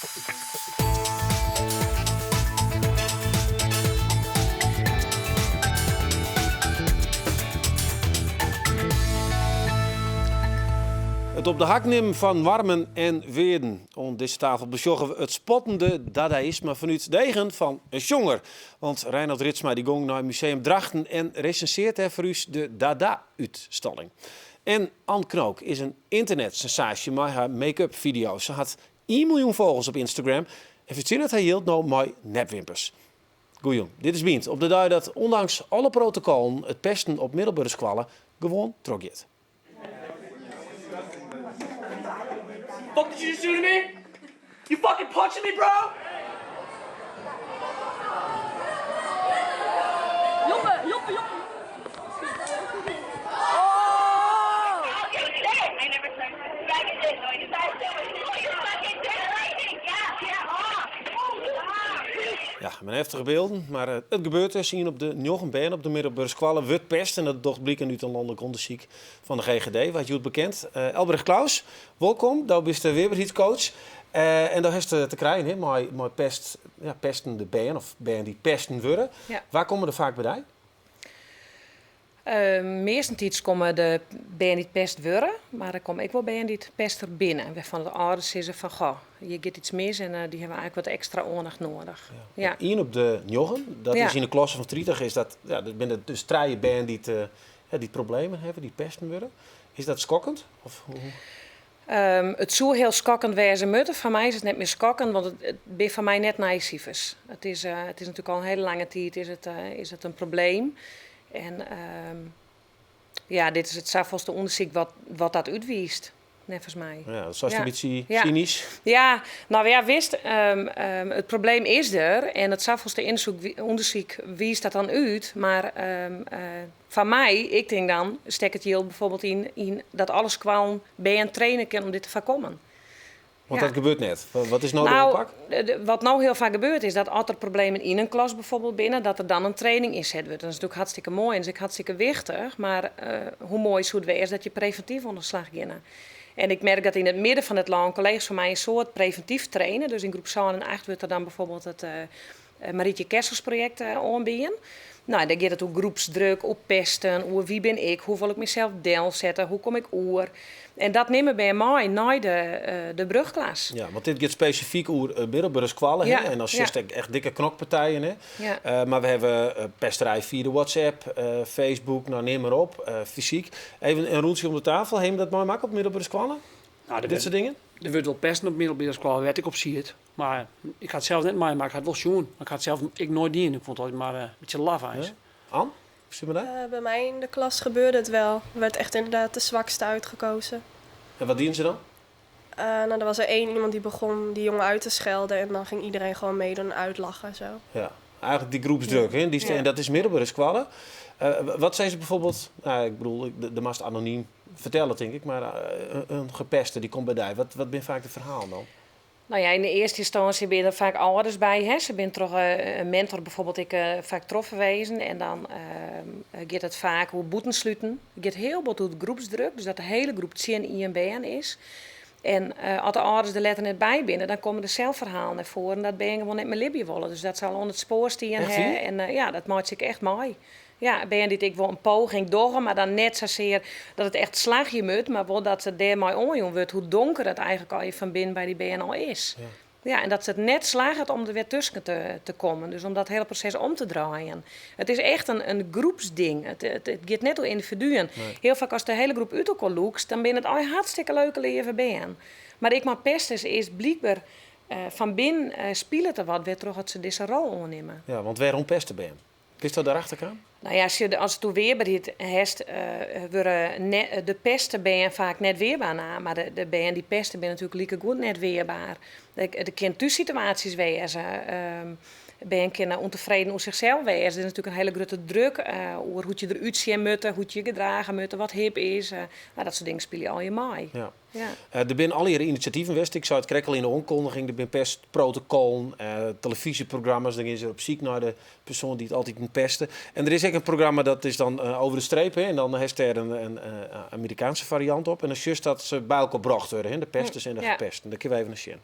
Het op de hak nemen van warmen en weerden. Om deze tafel besjoggen we het spottende dadaïsme vanuit de eigen van een jonger. Want Reinhard Ritsma die ging naar het museum Drachten en recenseert er voor u de Dada-uitstalling. En Ann Knook is een internetsensatie met haar make-up video's. Ze had 1 miljoen volgers op Instagram en verzin het hij hield nou met nepwimpers. Goeie, dit is Bient. Op de dag dat ondanks alle protocollen het pesten op middelbare squallen gewoon trokjet. Fuck did you just do to me? You fucking punching me, bro? Joppe. Oh! I never started dragging this. So I decided to you fucking did lightning. Ja, mijn heftige beelden, maar het gebeurt er. Zien op de Njoggenbeen op de middelbare squallen wordt pest. En dat docht blikken uit een landelijk onderzoek van de GGD, wat je het bekend. Elbrecht Klaus, welkom. Daar bent de weerbaarheidscoach. En daar is te krijgen, maar pestende been of been die pesten worden. Ja. Waar komen er vaak bij? Meestentijds komen de bijen die pest worden, maar er komen ook wel bijen die het pest er binnen. Van de ouders zeggen van, goh, je gaat iets mis en die hebben eigenlijk wat extra aandacht nodig. Ja. Eén op de Njoggen, dat is in de klasse van 30, is dat, dat ben dus 3 bijen die die problemen hebben, die pesten worden. Is dat schokkend? Of hoe? Het zou heel schokkend wezen moeten. Van mij is het net meer schokkend, want het is van mij net naïefs. Het is natuurlijk al een hele lange tijd is het een probleem. En dit is het zelfs onderzoek wat dat uitwijst, volgens mij. Ja, dat is een beetje Ja. cynisch. Ja, nou ja, wist, het probleem is er en het zelfs onderzoek wijst dat dan uit. Maar van mij, ik denk dan, stek het heel bijvoorbeeld in dat alles kwam bij een trainer kan om dit te voorkomen. Want Ja. dat gebeurt net. Wat is nou de aanpak? Wat nou heel vaak gebeurt is dat als er problemen in een klas bijvoorbeeld binnen, dat er dan een training inzet wordt. Dat is natuurlijk hartstikke mooi en dat is hartstikke wichtig. Maar hoe mooi zou het wezen dat je preventief onder de slag gaat. En ik merk dat in het midden van het land collega's van mij een soort preventief trainen. Dus in groep 7 en 8 wordt er dan bijvoorbeeld het Marietje Kessels project aanbieden. Nou, daar gaat het ook groepsdruk, op pesten, hoe wie ben ik, hoe wil ik mezelf deel zetten, hoe kom ik oer. En dat nemen bij mij naar de brugklas. Ja, want dit gaat specifiek over middelbare squallen. Ja, Hè? En dan ja. is echt dikke knokpartijen. Hè? Ja. Maar we hebben pesterij via de WhatsApp, Facebook, nou neem maar op, fysiek. Even een rondje om de tafel. Heem dat mooi maken op middelbare squallen? Nou, Dit soort dingen? er wordt wel pesten op middelbare school, werd ik op zie het. Maar ik had het zelf net mee, maar ik had het wel schoon. Ik had het zelf nooit doen. Ik vond het altijd maar een beetje laf Ja. ijs. Ann, zie je me daar? Bij mij in de klas gebeurde het wel. Er werd echt inderdaad de zwakste uitgekozen. En wat dienen ze dan? Er was er iemand die begon die jongen uit te schelden en dan ging iedereen gewoon meedoen en uitlachen. Zo. Ja, eigenlijk die groepsdruk. Hè? Ja. En dat is middelbare squallen. Wat zijn ze bijvoorbeeld? Nou, ik bedoel, de mast anoniem vertellen, denk ik. Maar een gepeste die komt bij die. Wat ben vaak het verhaal dan? Nou ja, in de eerste instantie ben je er vaak ouders bij. Hè? Ze bent toch een mentor bijvoorbeeld vaak troffen wezen. En dan gaat het vaak hoe boeten sluiten. Het gaat heel wat door groepsdruk. Dus dat de hele groep 10 INBN is. En als de ouders er letter net bij binnen, dan komen er zelf verhalen naar voren. En dat ben je gewoon net meer libje willen. Dus dat zal onder het spoor staan. Echt, Hè? zie? En dat maakt zich echt mooi. Ja, ben je dit ik wel een poging door, maar dan net zozeer dat het echt slagje moet, maar wel dat ze daarmee omgaan wordt, hoe donker het eigenlijk al je van binnen bij die BN al is. Ja, en dat ze het net slagen om er weer tussen te komen. Dus om dat hele proces om te draaien. Het is echt een groepsding. Het gaat net door individuen. Nee. Heel vaak als de hele groep uit elkaar loopt, dan ben het al hartstikke leuke leven ben. Maar ik maar pesten is blijkbaar van binnen spelen te wat weer terug dat ze deze rol aannemen. Ja, want waarom pesten ben je? Kun je dat daarachter gaan? Nou ja, als het weerbaarheid heeft, worden de pesten ben je vaak net weerbaar na. Maar de ben die pesten ben natuurlijk lieke goed net weerbaar. Er kunnen thuissituaties wezen. Ben je ontevreden over zichzelf wezen. Er is natuurlijk een hele grote druk over hoe je eruit ziet moeten, hoe je gedragen moet, wat hip is. Dat soort dingen spelen al je mee. Ja. Ja. Er zijn al hier initiatieven geweest. Ik zou het krekkel in de onkondiging. Er zijn pestprotocollen, televisieprogramma's. Dan is er op zoek naar de persoon die het altijd moet pesten. En er is ook een programma dat is dan over de streep. Hè, en dan heeft er een Amerikaanse variant op. En dan is juist dat ze bij elkaar gebracht worden. Hè, de pesters en de Ja. gepesten. Daar kunnen we even naar zien.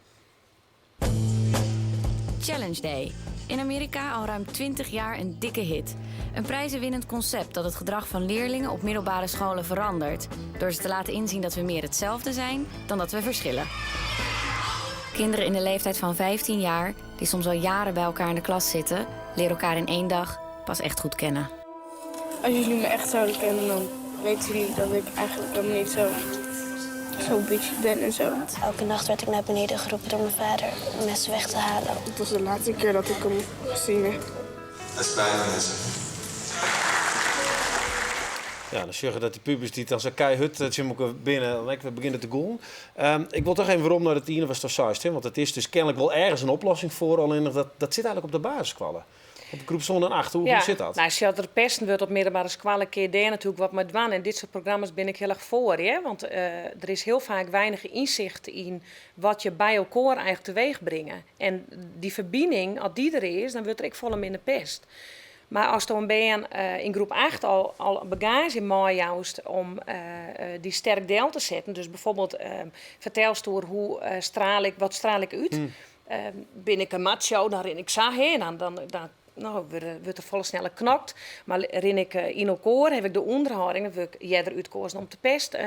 Challenge Day. In Amerika al ruim 20 jaar een dikke hit. Een prijzenwinnend concept dat het gedrag van leerlingen op middelbare scholen verandert. Door ze te laten inzien dat we meer hetzelfde zijn dan dat we verschillen. Kinderen in de leeftijd van 15 jaar, die soms al jaren bij elkaar in de klas zitten, leren elkaar in 1 dag pas echt goed kennen. Als jullie me echt zouden kennen, dan weten jullie dat ik eigenlijk helemaal niet zo bitchy ben en zo. Elke nacht werd ik naar beneden geroepen door mijn vader om messen weg te halen. Het was de laatste keer dat ik hem gezien heb. Dat is bijna mensen. Ja, dan zeggen dat die pubers die dan zo keihut binnen, dan we beginnen te gaan. Ik wil toch even waarom naar de tiende was toch juist, want het is dus kennelijk wel ergens een oplossing voor, alleen dat zit eigenlijk op de basisscholen. Op de groep zonder 8, hoe zit dat? Nou, als je er pesten wordt op middelbare scholen, kun je daar natuurlijk wat met doen. En dit soort programma's ben ik heel erg voor. Hè? Want er is heel vaak weinig inzicht in wat je bij elkaar eigenlijk teweeg brengen. En die verbinding, als die er is, dan wordt er volle minder pest. Maar als dan ben je in groep 8 al bagage mooi juist om die sterk deel te zetten. Dus bijvoorbeeld vertelst door wat straal ik uit. Ben ik een macho, dan ren ik zo heen. Dan wordt er volle snelle knokt. Maar ren ik in elkaar, heb ik de onderhouding, dan wil ik jij eruit om te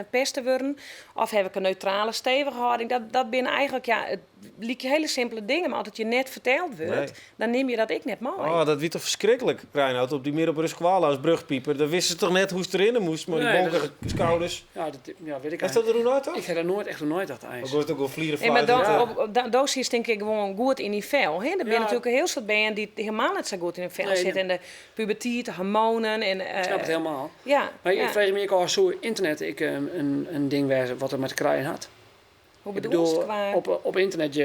pesten worden. Of heb ik een neutrale, stevige houding. Dat binnen eigenlijk, het liek je hele simpele dingen. Maar als het je net verteld wordt, dan neem je dat ik net mooi. Oh, dat was toch verschrikkelijk, Reinoud, op die middelbare school als brugpieper. Dan wisten ze toch net hoe ze erin moest, maar die bonkige schouders. Ja, weet ik Is dat er toen nooit toch? Ik heb er nooit dat ijs. Dan wordt ook wel vlieren Nee, maar doosjes denk ik gewoon goed in die vel. Er zijn natuurlijk heel veel benen die helemaal niet zo goed in de vel zitten. En de puberteit, de hormonen. En, ik snap het helemaal. Ja, maar ik vraag me ook al zo internet een ding waar wat er met krijgen had. Hoe bedoel je qua... Op internet,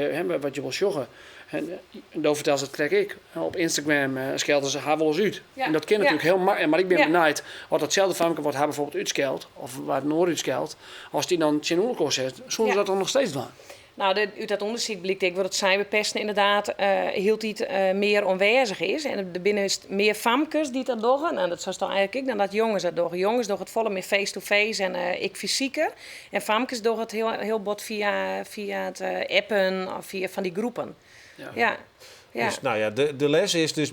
wat je wil joggen. En dan vertelt ze, dat krijg ik. Op Instagram schelden ze haar wel eens uit. Ja. En dat kan natuurlijk heel makkelijk. Maar ik ben benieuwd wat datzelfde famke wordt haar bijvoorbeeld uitscheld. Of waar het Noord uitscheld. Als die dan Tjen Oelkoor zet, zullen ze dat dan nog steeds doen? Nou, uit dat onderzoek blijkt ik dat het cyberpesten inderdaad heel iets meer onwezig is. En er binnen is meer famkes die dat doen. Nou, dat is dan eigenlijk ik dan dat jongens dat doen. Jongens doen het volle meer face-to-face en ik fysieker. En famkes doen het heel bot via het appen of via van die groepen. Ja. Dus nou ja, de les is dus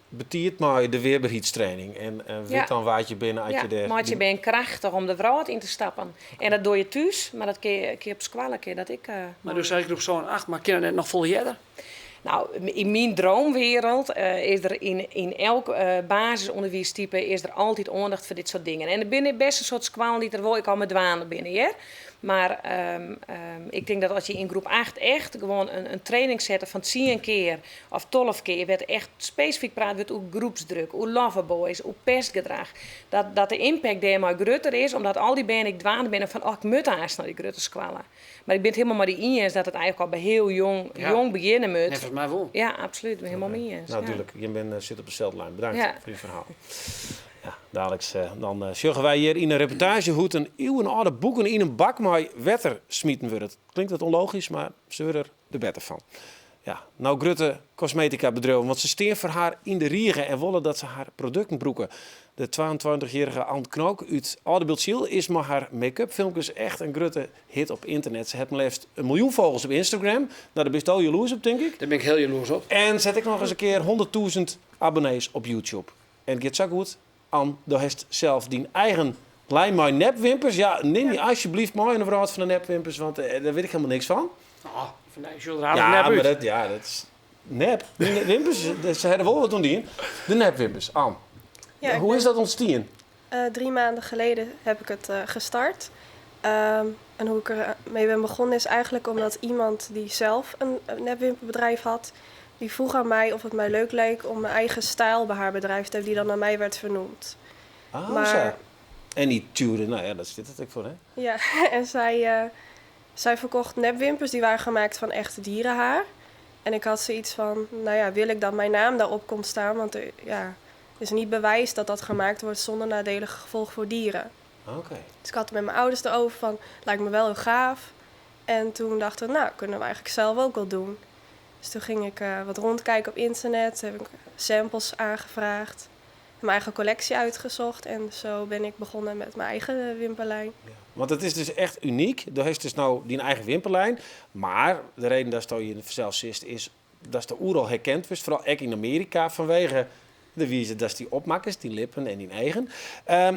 betiert maar de weerbaarheidstraining. En weet dan waar je binnen als je de... maar je bent krachtig om de vrouw in te stappen. En dat doe je thuis, maar dat kun je op school dat ik... maar dus zei ik zo een 8, maar kan het net nog vol jaren? Nou, in mijn droomwereld is er in elk basisonderwijstype is er altijd aandacht voor dit soort dingen. En er binnen best een soort school die er wel ik al met dwanen binnen, ja. Maar ik denk dat als je in groep 8 echt gewoon een training zet van 10 keer of 12 keer, werd echt specifiek praat wordt over groepsdruk, over loverboys, over pestgedrag. Dat de impact daarmee groter is, omdat al die ben ik dwaan binnen van, ik moet haast naar die grote squallen. Maar ik ben het helemaal maar die eens dat het eigenlijk al bij heel jong beginnen moet. Ja, volgens mij wel. Ja, absoluut. Helemaal mee eens. Nou, natuurlijk. Je zit op dezelfde lijn. Bedankt voor je verhaal. Ja, dadelijk dan zorgen wij hier in een reportage hoe een eeuwenoude boeken in een bak met wetter smieten wordt. Klinkt wat onlogisch, maar ze worden er de beter van. Ja, nou Grutte cosmetica bedrijven, want ze steen voor haar in de riegen en willen dat ze haar producten broeken. De 22-jarige Ant Knook uit Oudebeeldschiel is maar haar make-up filmpjes echt een grote hit op internet. Ze heeft maar liefst 1 miljoen volgers op Instagram. Nou, daar ben je al jaloers op, denk ik. Daar ben ik heel jaloers op. En zet ik nog eens een keer 100.000 abonnees op YouTube. En het gaat zo goed. An, daar heeft zelf die eigen lijn met nepwimpers. Ja, neem je alsjeblieft maar een verhaal van de nepwimpers, want daar weet ik helemaal niks van. Maar dat is nep. Die wimpers, ze hebben wel wat doen die. De nepwimpers, An. Ja, hoe is dat ontstaan? 3 maanden geleden heb ik het gestart. En hoe ik ermee ben begonnen is eigenlijk omdat iemand die zelf een nepwimperbedrijf had, die vroeg aan mij of het mij leuk leek om mijn eigen stijl bij haar bedrijf te hebben, die dan naar mij werd vernoemd. Maar... En die turen, nou ja, dat zit het ook voor, hè? Ja, en zij verkocht nepwimpers, die waren gemaakt van echte dierenhaar. En ik had zoiets van, nou ja, wil ik dat mijn naam daarop komt staan? Want er is niet bewijs dat dat gemaakt wordt zonder nadelige gevolgen voor dieren. Oké. Dus ik had het met mijn ouders erover van, lijkt me wel heel gaaf. En toen dachten we, nou, kunnen we eigenlijk zelf ook wel doen. Dus toen ging ik wat rondkijken op internet, heb ik samples aangevraagd. mijn eigen collectie uitgezocht. En zo ben ik begonnen met mijn eigen wimperlijn. Want het is dus echt uniek. Er is dus nou die eigen wimperlijn. Maar de reden dat je in de zelf zit is dat de oeral herkend was. Vooral ook in Amerika vanwege de wijze dat die opmakkers, die lippen en die eigen.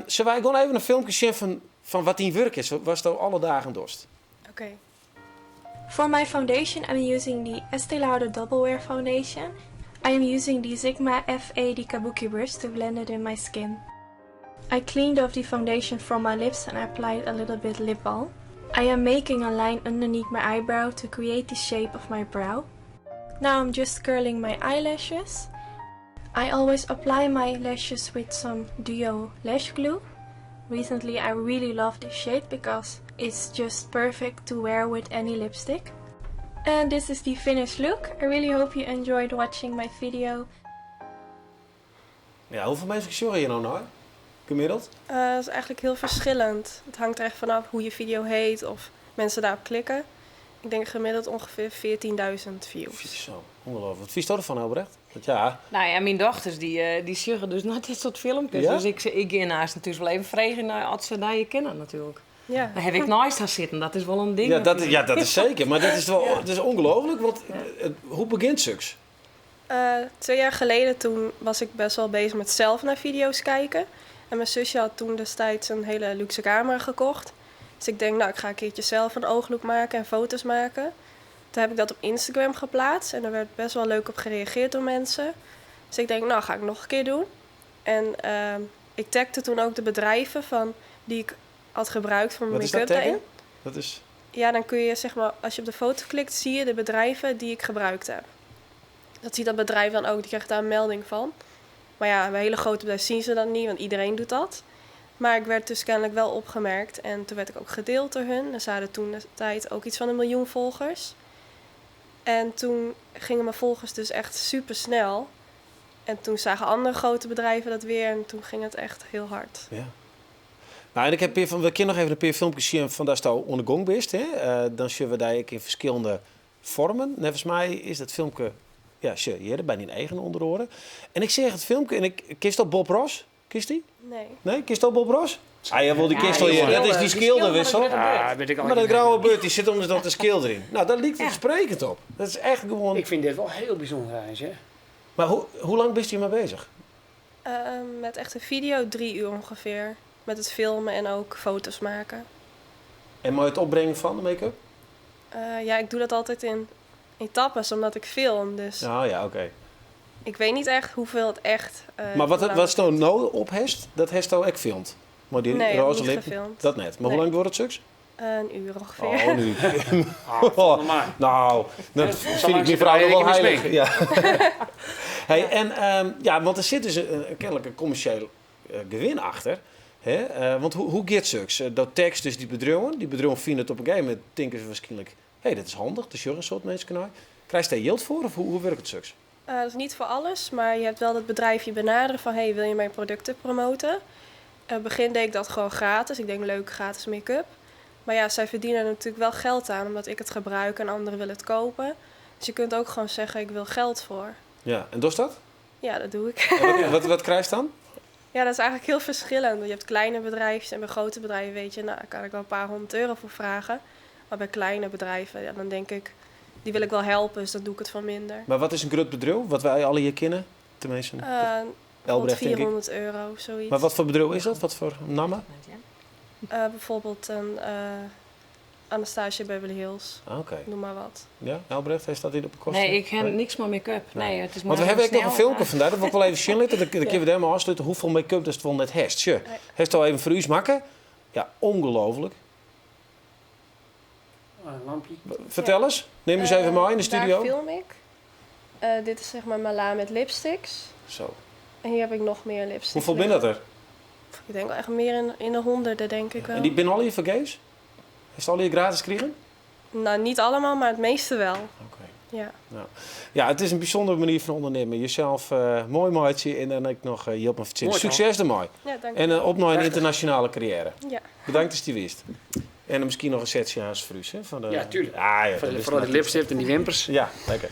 Zullen wij gewoon even een filmpje zien van wat die werk is? Was het alle dagen dorst? Oké. For my foundation, I'm using the Estee Lauder Double Wear Foundation. I am using the Sigma F80 Kabuki brush to blend it in my skin. I cleaned off the foundation from my lips and applied a little bit lip balm. I am making a line underneath my eyebrow to create the shape of my brow. Now I'm just curling my eyelashes. I always apply my lashes with some Duo lash glue. Recently I really love this shade because it's just perfect to wear with any lipstick. And this is the finished look. I really hope you enjoyed watching my video. Ja, hoeveel mensen zorgen je nou naar? Gemiddeld? Dat is eigenlijk heel verschillend. Het hangt er echt vanaf hoe je video heet of mensen daarop klikken. Ik denk gemiddeld ongeveer 14.000 views. Zo, ongelooflijk. Wat vies je ervan, Albrecht? Ja. Nou ja, mijn dochters die zeggen dus naar dit soort filmpjes. Ja? Dus ik ga naast natuurlijk wel even vragen naar als ze daar je kennen natuurlijk. Ja. Dan heb ik naast haar zitten, dat is wel een ding. Ja, dat is zeker. Maar dat is wel dat is ongelooflijk. Want hoe begint suks? 2 jaar geleden toen was ik best wel bezig met zelf naar video's kijken. En mijn zusje had toen destijds een hele luxe camera gekocht. Dus ik denk, nou, ik ga een keertje zelf een ooglook maken en foto's maken. Toen heb ik dat op Instagram geplaatst en er werd best wel leuk op gereageerd door mensen. Dus ik denk, nou, ga ik nog een keer doen. En ik tagde toen ook de bedrijven die ik had gebruikt voor mijn make-up daarin. Dat is... Ja, dan kun je, zeg maar, als je op de foto klikt, zie je de bedrijven die ik gebruikt heb. Dat ziet dat bedrijf dan ook, die krijgt daar een melding van. Maar ja, bij hele grote bedrijven zien ze dat niet, want iedereen doet dat. Maar ik werd dus kennelijk wel opgemerkt en toen werd ik ook gedeeld door hun. En ze hadden toen de tijd ook iets van 1 miljoen volgers. En toen gingen mijn volgers dus echt super snel. En toen zagen andere grote bedrijven dat weer en toen ging het echt heel hard. Ja. Nou, en ik heb we kunnen nog even een paar filmpjes zien van dat je al onder gong bent. Dan zien we daar in verschillende vormen. Volgens mij is dat filmpje, ja, hier bij die eigen onderoren. En ik zeg het filmpje en ik kies op Bob Ross. Kiest die? Nee. Nee, kiest op Bob Ross? Ah ja, wel die kist al hier. Dat is die schilderwissel. Ja, weet ik al. Maar dat grauwe beurt die zit onder dat schilder in. Nou, daar ligt het sprekend op. Dat is echt gewoon... Ik vind dit wel heel bijzonder, hè. Maar hoe lang ben je hiermee bezig? Met echt een video 3 uur ongeveer. Met het filmen en ook foto's maken. En moet je het opbrengen van de make-up? Ja, ik doe dat altijd in etappes, omdat ik film. Dus Ja, oké. ik weet niet echt hoeveel het echt... Maar wat is nou op hest? Dat hest nou ook filmt? Maar die Nee, roze niet lippen, gefilmd. dat net. Maar Nee. hoe lang wordt het suks? Een uur ongeveer. Oh, nu. normaal. Nou, dat vind ik die vrouw wel heilig. Ja. Hey, en want er zit dus kennelijk een commercieel gewin achter. Hè? Want hoe gaat suks? Dat tekst dus die bedrijven vinden het op een gegeven moment, denken ze waarschijnlijk, hé, dat is handig, dus een soort mensen kanaal. Krijg je daar yield voor of hoe werkt het suks? Dat is niet voor alles, maar je hebt wel dat bedrijf je benaderen van... hey, wil je mijn producten promoten? In het begin deed ik dat gewoon gratis. Ik denk, leuk, gratis make-up. Maar ja, zij verdienen er natuurlijk wel geld aan, omdat ik het gebruik en anderen willen het kopen. Dus je kunt ook gewoon zeggen, ik wil geld voor. Ja, en doe je dat? Ja, dat doe ik. En wat krijg je dan? Ja, dat is eigenlijk heel verschillend. Je hebt kleine bedrijfjes en bij grote bedrijven weet je... nou, daar kan ik wel een paar €100 voor vragen. Maar bij kleine bedrijven, ja, dan denk ik... die wil ik wel helpen, dus dan doe ik het van minder. Maar wat is een groot bedrijf? Wat wij alle hier kennen? Tenminste, Bijvoorbeeld denk ik. €400, zoiets. Maar wat voor bedrijf is dat? Wat voor namen? Bijvoorbeeld een Anastasia Beverly Hills. Oké. Noem maar wat. Ja, Albrecht, heeft dat hier op de kosten? Nee, ik heb niks meer make-up. Nee, het is maar Want we hebben ook nog een filmpje snel, vandaag, dat wil ik wel even zien. Dan kunnen we het helemaal afsluiten. Hoeveel make-up dat het wel net heeft. Heeft het al even voor u maken? Ja, ongelooflijk. Een lampje. Vertel eens. Neem eens even mee in de studio. Daar film ik. Dit is zeg maar mijn la met lipsticks. Zo. En hier heb ik nog meer lipsticks. Hoeveel ben dat er? Ik denk wel echt meer in de honderden, denk ik wel. En die binnen al je vergees? Heeft ze al je gratis kregen? Nou, niet allemaal, maar het meeste wel. Oké. Ja. Ja, het is een bijzondere manier van ondernemen. Jezelf mooi maatje en dan ik nog je op me verzinnen. Mooi, Succes ermee. Ja, dank En op naar een internationale carrière. Ja. Bedankt dat je die wist. En misschien nog een setje aan Fruus. Van de... Ja, tuurlijk. Ah, ja, Vooral die lipstift en die wimpers. Ja, lekker.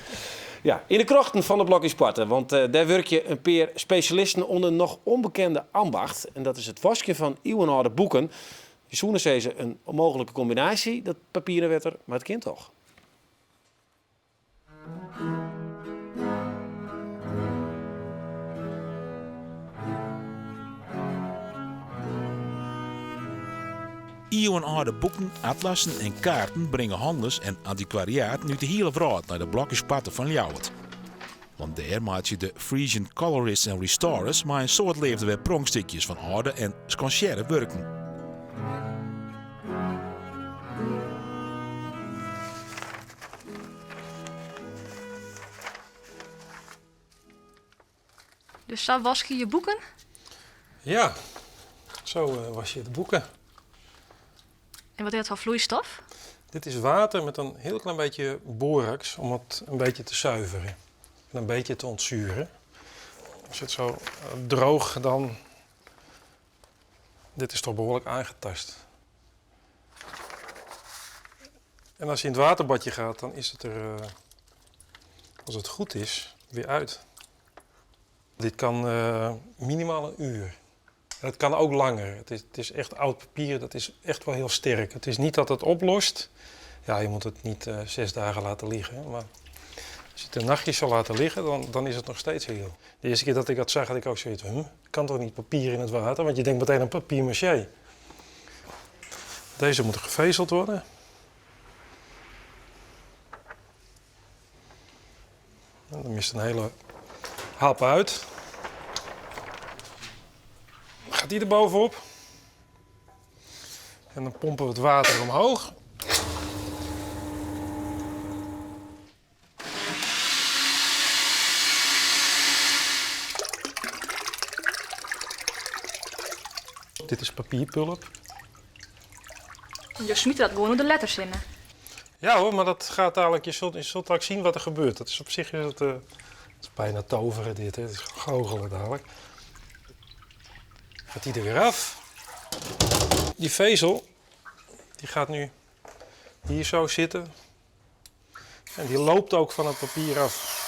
Ja, in de krochten van de Blokkie Sparta, want daar werk je een paar specialisten onder een nog onbekende ambacht. En dat is het wasken van eeuwenoude boeken. Je zoenen ze een onmogelijke combinatie, dat papieren werd er, maar het kind toch. Eeuwenoude boeken, atlassen en kaarten brengen handels en antiquariaat nu de hele wereld naar de Blokkie Sparta van Ljouwert. Want daar maak je de Frisian colorists en restorers maar een soort leefde weer pronkstukjes van oude en sconcière werken. Dus zo was je je boeken? Ja, zo was je de boeken. En wat is dat voor vloeistof? Dit is water met een heel klein beetje borax om het een beetje te zuiveren. En een beetje te ontzuren. Als het zo droog dan... Dit is toch behoorlijk aangetast. En als je in het waterbadje gaat, dan is het er, als het goed is, weer uit. Dit kan minimaal een uur. En het kan ook langer. Het is echt oud papier, dat is echt wel heel sterk. Het is niet dat het oplost. Ja, je moet het niet 6 dagen laten liggen. Maar als je het een nachtje zal laten liggen, dan is het nog steeds heel. De eerste keer dat ik dat zag, had ik ook zoiets van... kan toch niet papier in het water? Want je denkt meteen aan papier maché. Deze moeten gevezeld worden. En dan mist een hele hap uit. Gaat die er bovenop. En dan pompen we het water omhoog. Dit is papierpulp. Je smiet dat gewoon door de letters in. Ja hoor, maar dat gaat dadelijk, je zult ook zien wat er gebeurt. Dat is op zich het is bijna toveren dit, hè. Het is goochelen dadelijk. Gaat die er weer af. Die vezel, die gaat nu hier zo zitten. En die loopt ook van het papier af.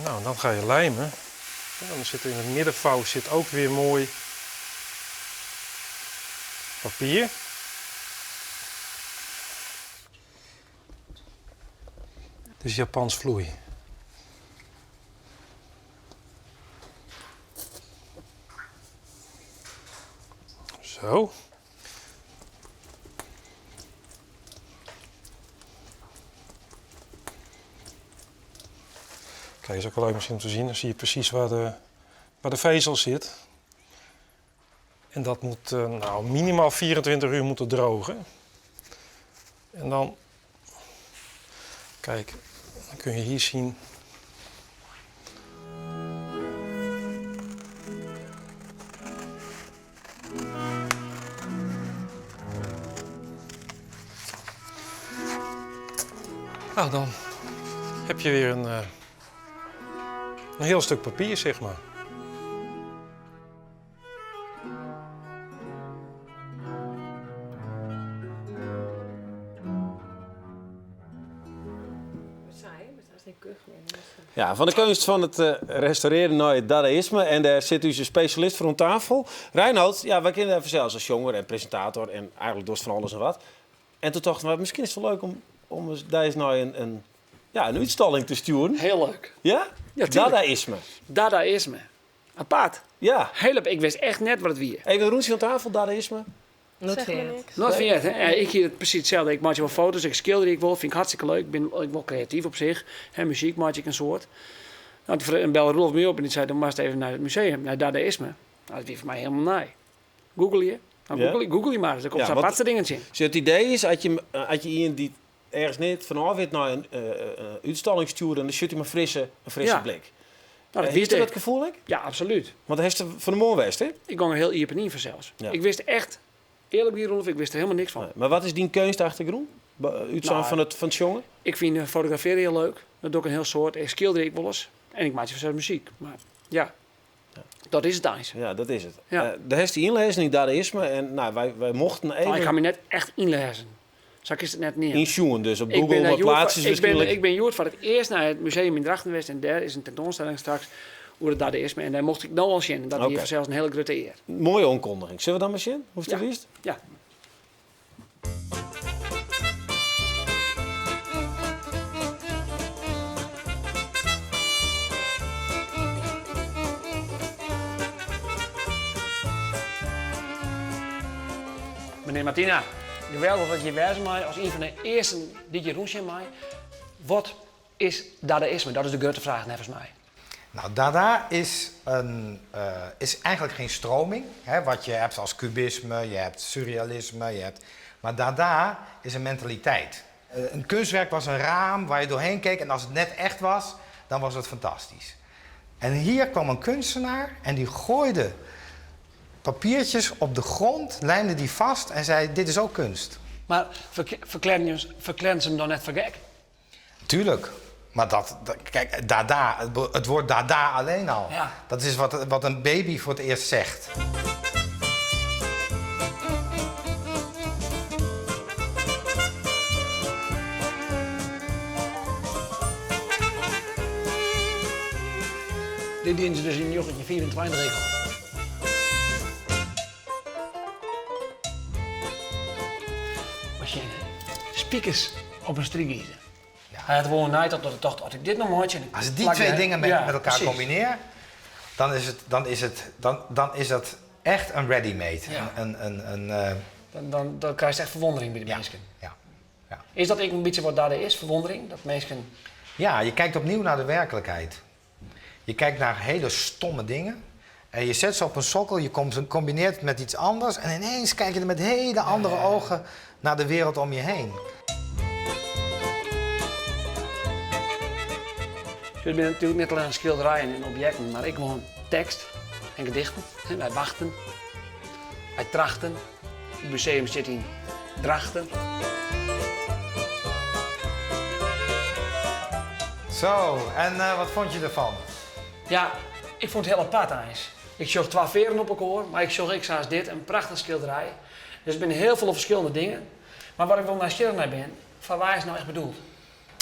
Nou, dan ga je lijmen. En dan zit in het middenvouw zit ook weer mooi papier. Dit is Japans vloei. Zo. Kijk, is ook wel leuk misschien om te zien. Dan zie je precies waar de vezel zit. En dat moet nou, minimaal 24 uur moeten drogen. En dan, kijk, dan kun je hier zien. Nou, dan heb je weer een heel stuk papier, zeg maar. Ja, van de kunst van het restaureren naar het dadaïsme. En daar zit dus een specialist voor aan tafel. Reinoud, ja, wij kennen even zelfs als jonger en presentator en eigenlijk dorst van alles en wat. En toen dachten we, misschien is het wel leuk om deze nou een uitstalling te sturen. Heel leuk. Ja? Ja, dadaïsme. Dadaïsme. Apart. Ja. Ik wist echt net wat het wie. Even een roentje aan tafel, dadaïsme. Not fair. Not fair, hè? Ik hier precies hetzelfde. Ik maak je wel foto's, ik schilder ik wel, vind ik hartstikke leuk. Ik ben wel creatief op zich. Hè, muziek maak ik een soort. Nou, toen belde Rolf me op en die zei, dan maar eens even naar het museum, naar dadaïsme. Nou, dat is voor mij helemaal naai. Google je. Nou, Google je maar eens, er komt zo'n aparte dingetje in. Dus het idee is, als je iemand die ergens niet vanaf weet naar een uitstalling stuurt, dan zit hij maar een frisse blik. Nou, dat wist je dat gevoel? Ja, absoluut. Want dat heeft van de morgen geweest, hè? Ik ging er heel iepen voor zelfs. Ja. Ik wist echt, eerlijk hier, Rolf, ik wist er helemaal niks van. Nee, maar wat is die kunstachtergrond? Van het jongen? Ik vind fotograferen heel leuk. Dat doe ik een heel soort. Ik schilder ik wel eens. En ik maak je zelf muziek. Maar ja. Dat is het eens. Ja, dat is het. Ja. De heeft die inlezen in Dadaïsme en nou, wij mochten even... Ik ga me net echt inlezen. Zo is het net niet. Inzoeken, dus op Ik Google ben maar plaatsen waarschijnlijk. Ik ben Joert voor het eerst naar het museum in Drachten geweest en daar is een tentoonstelling straks hoe het Dadaïsme en daar mocht ik nou al zien. Dat is zelfs een hele grote eer. Mooie aankondiging. Zullen we dan maar zien? Hoe is het geweest? Ja. Meneer Martina, geweldig dat je wijst mij als een van de eerste die je roest mij. Wat is Dadaïsme? Dat is de grote vraag, nevens mij. Nou, Dada is eigenlijk geen stroming. Hè, wat je hebt als kubisme, je hebt surrealisme, maar Dada is een mentaliteit. Een kunstwerk was een raam waar je doorheen keek en als het net echt was, dan was het fantastisch. En hier kwam een kunstenaar en die gooide papiertjes op de grond, lijmde die vast en zei, dit is ook kunst. Maar verklaren ze hem dan net voor gek? Tuurlijk. Maar kijk, Dada, het woord Dada alleen al. Ja. Dat is wat een baby voor het eerst zegt. Dit dienen ze dus in jochetje 24 regel. Als je speakers op een string kiezen. Hij had gewoon een dat ik dacht, als ik dit nog mooi vind. Als ik die twee dingen met elkaar combineer, dan is dat echt een ready-made. Ja. Dan krijg je echt verwondering bij de mensen. Ja. Is dat een beetje wat daar is, verwondering? Dat mensen... Ja, je kijkt opnieuw naar de werkelijkheid. Je kijkt naar hele stomme dingen. En je zet ze op een sokkel, je combineert het met iets anders. En ineens kijk je er met hele andere ogen naar de wereld om je heen. Ik ben natuurlijk niet alleen schilderijen en objecten, maar ik gewoon tekst en gedichten. En wij wachten, wij trachten. Het museum zit in Drachten. Zo, en wat vond je ervan? Ja, ik vond het heel apart eens. Ik zag 2 veren op elkaar, maar ik zag zoals dit, een prachtige schilderij. Dus er zijn heel veel verschillende dingen. Maar wat ik wel nieuwsgierig naar ben, van waar is het nou echt bedoeld?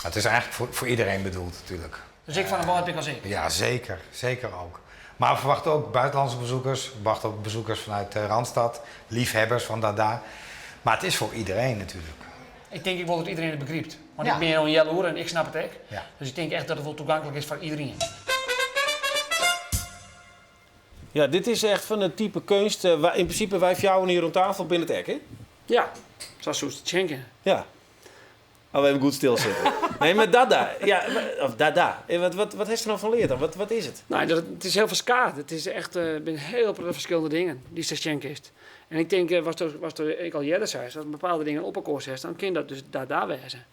Het is eigenlijk voor iedereen bedoeld natuurlijk. Dus ik van de heb ik als ik? Ja, zeker. Zeker ook. Maar we verwachten ook buitenlandse bezoekers. We verwachten ook bezoekers vanuit Randstad. Liefhebbers van Dada. Maar het is voor iedereen natuurlijk. Ik denk dat iedereen het begrijpt. Want ik ben een jaloer en ik snap het ook. Ja. Dus ik denk echt dat het wel toegankelijk is voor iedereen. Ja, dit is echt van het type kunst. In principe wij fjouwen hier rond tafel binnen het hek, hè? Ja, zoals Soes te schenken. Ja. Oh, we hebben goed stilzitten. Nee, maar Dada. Ja, of Dada. Wat heeft er nou van leerd dan? Wat is het? Nou, het is heel verskaard. Het is echt heel verschillende dingen die ze schenken is. En ik denk, was er ik al eerder zei, als bepaalde dingen op elkaar zet, dan kan dat dus Dada wezen.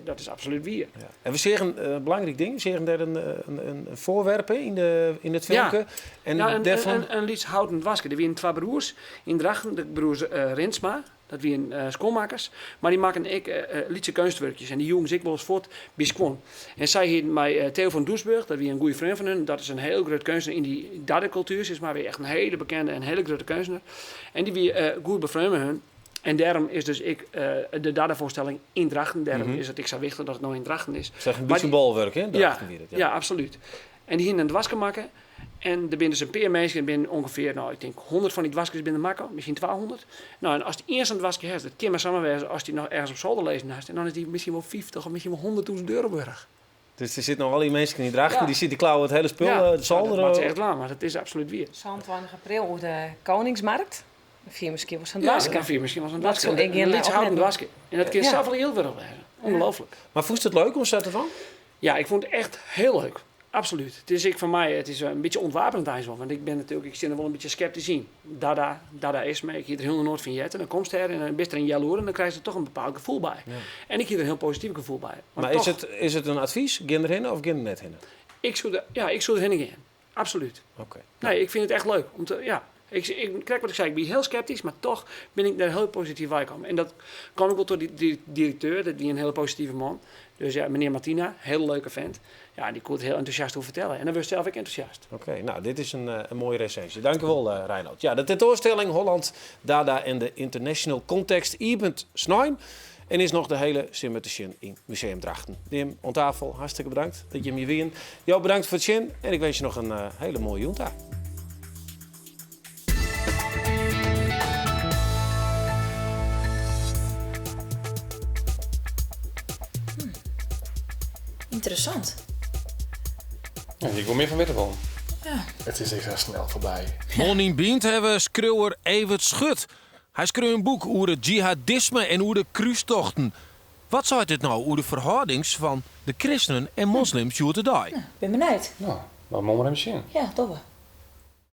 Dat is absoluut wie. Ja. En we zeggen een belangrijk ding. We zeggen daar een voorwerp in het filmpje. Ja. En een lieds houten wasken. Er waren 2 broers in Drachten. De broers Rinsma. Dat waren schoonmakers. Maar die maken liedse kunstwerkjes. En die jongens ik wel eens voort bij Squon. En zij hielden mij Theo van Doesburg. Dat was een goede vriend van hun. Dat is een heel groot kunstenaar in die Dada-cultuur. Is maar weer echt een hele bekende en hele grote kunstenaar. En die was goed bevriend met hun. En daarom is dus de Dada-voorstelling in Drachten. Daarom is het ik zou wichten dat het nou in Drachten is. Zeg een beetje bolwerk, hè? Ja, absoluut. En die gingen een wasken maken. En er zijn dus een paar mensen, er zijn ongeveer, nou, ik denk 100 van die waskers binnen maken, misschien 200. Nou, en als die eerst aan het wasken heeft, dat kan maar samenwerken als die nog ergens op zolder lezen heeft. En dan is die misschien wel 50 of misschien wel 100.000 euro waard. Dus er zitten nog al die mensen in die Drachten, die zitten klauwen het hele spul, de zolder. Dat is echt waar, maar dat is absoluut weer. 22 april op de Koningsmarkt. Vier misschien was een wasken. wasken. Ja, vier misschien was een wasken. Een liedje houden wasken. En dat kan zelf wel heel veel wezen. Ongelooflijk. Maar vond je het leuk om te ervan? Ja, ik vond het echt heel leuk. Absoluut. Het is voor mij een beetje ontwapenend eigenlijk. Want ik ben natuurlijk, ik zit er wel een beetje sceptisch in. Dada is me. Ik hier er heel nooit van jetten. Dan komt ze er en dan ben je er een jaloer en dan krijg je er toch een bepaald gevoel bij. Ja. En ik hier er een heel positief gevoel bij. Maar toch, is het een advies? Ga erheen of ga er net heen? Ik zou erheen gaan. Absoluut. Oké. Nee, ik vind het echt leuk. Kijk wat ik zei, ik ben heel sceptisch, maar toch ben ik daar heel positief bij gekomen. En dat kan ook wel door die directeur, die een hele positieve man. Dus ja, meneer Martina, heel leuke vent. Ja, die kon het heel enthousiast over vertellen. En dan was zelf ook enthousiast. Oké, nou, dit is een mooie recensie. Dank u wel, Reinoud. Ja, de tentoonstelling Holland, Dada en de International Context Event Snijm. En is nog de hele simmer te zien in Museum Drachten. Dim, aan tafel, hartstikke bedankt dat je hem hier wien. Jou bedankt voor het zien en ik wens je nog een hele mooie jonta. Interessant. Ja, ik wil meer van weten van. Ja. Het is echt snel voorbij. Morning Beant hebben schreeuwer Evert Schut. Hij schreeuwt een boek over het jihadisme en over de kruistochten. Wat zou dit nou over de verhoudings van de christenen en moslims hier te dag? Ben benieuwd. Nou, maar moet maar even zien. Ja, toch wel.